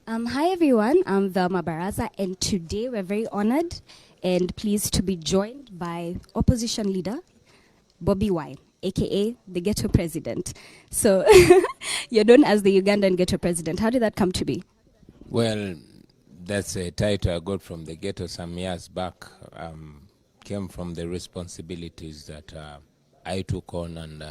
Hi everyone, I'm Velma Baraza, and today we're very honored and pleased to be joined by opposition leader Bobi Wine, aka the ghetto president. So you're known as the Ugandan ghetto president. How did that come to be? Well, that's a title I got from the ghetto some years back. Came from the responsibilities that I took on, and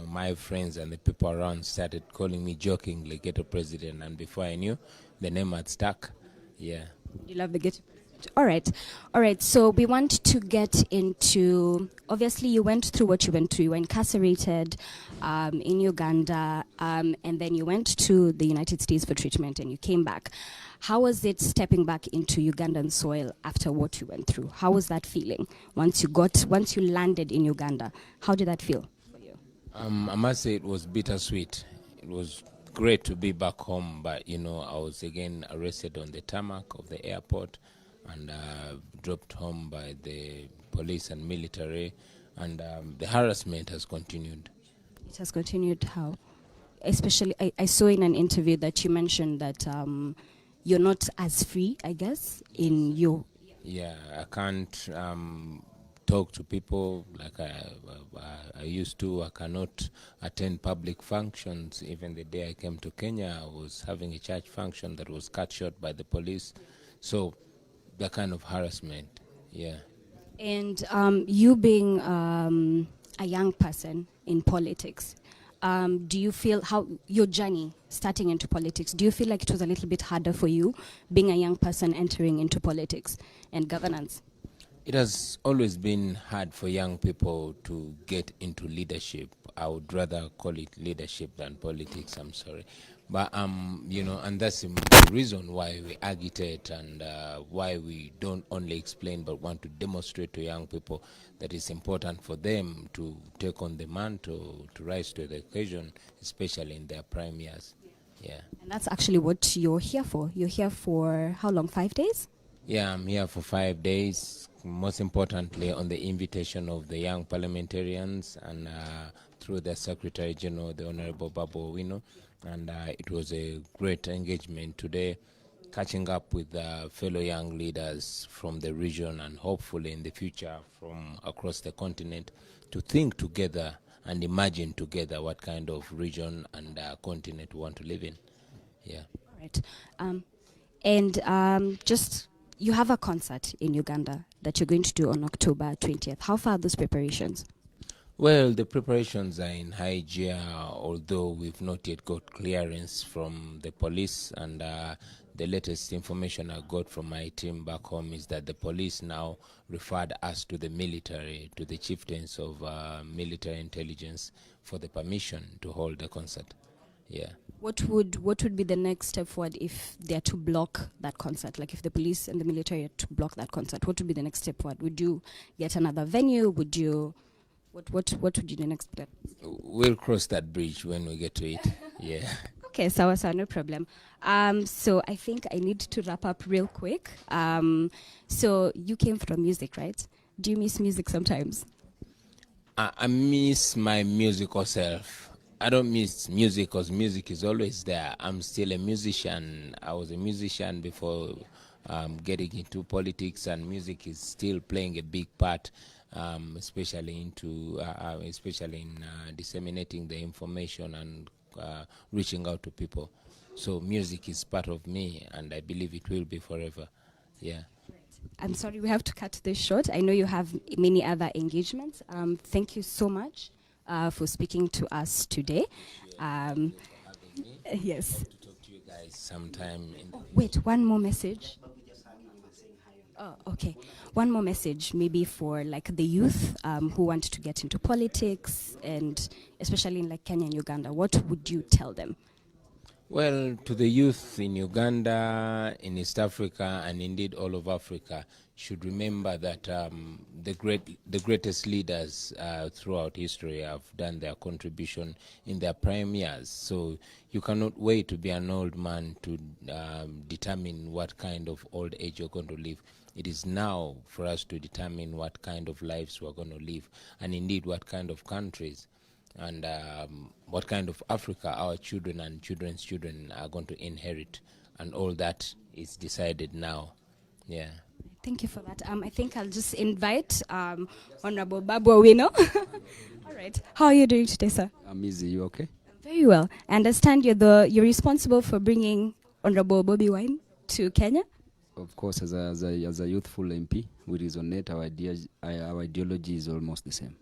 my friends and the people around started calling me jokingly ghetto president, and before I knew, the name had stuck. Yeah. You love the ghetto president. All right. So we want to get into. Obviously, you went through what you went through. You were incarcerated in Uganda, and then you went to the United States for treatment, and you came back. How was it stepping back into Ugandan soil after what you went through? How was that feeling once you landed in Uganda? How did that feel for you? I must say it was bittersweet. It was great to be back home, but I was again arrested on the tarmac of the airport and dropped home by the police and military, and the harassment has continued. It has continued how? Especially, I saw in an interview that you mentioned that you're not as free, I guess, in your... Yeah, I can't talk to people like I used to. I cannot attend public functions. Even the day I came to Kenya, I was having a church function that was cut short by the police. So that kind of harassment, yeah. And you being a young person in politics, do you feel how your journey starting into politics, do you feel like it was a little bit harder for you being a young person entering into politics and governance? It has always been hard for young people to get into leadership. I would rather call it leadership than politics, I'm sorry. But, and that's the reason why we agitate and why we don't only explain but want to demonstrate to young people that it's important for them to take on the mantle, to rise to the occasion, especially in their prime years. Yeah. And that's actually what you're here for. You're here for how long, 5 days? Yeah, I'm here for 5 days, most importantly on the invitation of the young parliamentarians and through the Secretary General, the Honorable Bobi Wine. And it was a great engagement today, catching up with fellow young leaders from the region and hopefully in the future from across the continent to think together and imagine together what kind of region and continent we want to live in. Yeah. All right. And just, you have a concert in Uganda that you're going to do on October 20th. How far are those preparations? Well, the preparations are in high gear, although we've not yet got clearance from the police. And the latest information I got from my team back home is that the police now referred us to the military, to the chieftains of military intelligence for the permission to hold the concert. Yeah. What would be the next step forward if they are to block that concert? Like if the police and the military are to block that concert, what would be the next step forward? Would you get another venue? Would you... What would be the next step? We'll cross that bridge when we get to it. Yeah. Okay, so no problem. So I think I need to wrap up real quick. So you came from music, right? Do you miss music sometimes? I miss my musical self. I don't miss music because music is always there. I'm still a musician. I was a musician before getting into politics, and music is still playing a big part. Especially in disseminating the information and reaching out to people. So music is part of me, and I believe it will be forever. Yeah. I'm sorry, we have to cut this short. I know you have many other engagements. Thank you so much for speaking to us today. Yes. To talk to you guys sometime. Wait, one more message. Oh, okay. One more message, maybe for like the youth who want to get into politics, and especially in like Kenya and Uganda. What would you tell them? Well, to the youth in Uganda, in East Africa, and indeed all of Africa, should remember that the greatest leaders throughout history have done their contribution in their prime years. So you cannot wait to be an old man to determine what kind of old age you're going to live. It is now for us to determine what kind of lives we're going to live, and indeed what kind of countries. and what kind of Africa our children and children's children are going to inherit, and all that is decided now. Yeah. Thank you for that. I think I'll just invite Honorable Babu Owino. All right. How are you doing today, sir? I'm easy. You okay? Very well. I understand you're responsible for bringing Honorable Bobi Wine to Kenya. Of course, as a youthful MP, we resonate. Our ideology is almost the same.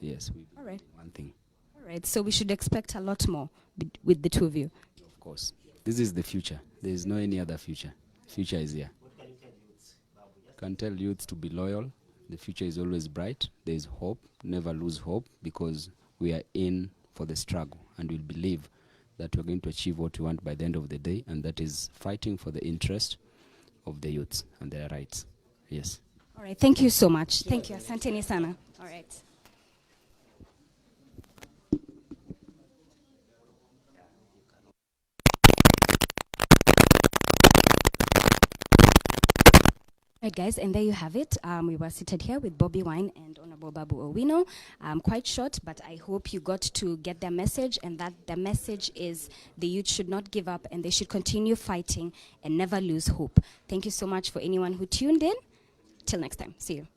Yes. All right. One thing. All right. So we should expect a lot more with the two of you. Of course. This is the future. There is no any other future. Future is here. Can tell youth to be loyal. The future is always bright. There is hope. Never lose hope, because we are in for the struggle, and we believe that we're going to achieve what we want by the end of the day, and that is fighting for the interest of the youths and their rights. Yes. All right. Thank you so much. Thank you. Asanteni sana. All right. Right, guys, and there you have it. We were seated here with Bobi Wine and Honorable Babu Owino. Quite short, but I hope you got to get their message, and that the message is the youth should not give up, and they should continue fighting and never lose hope. Thank you so much for anyone who tuned in. Till next time. See you.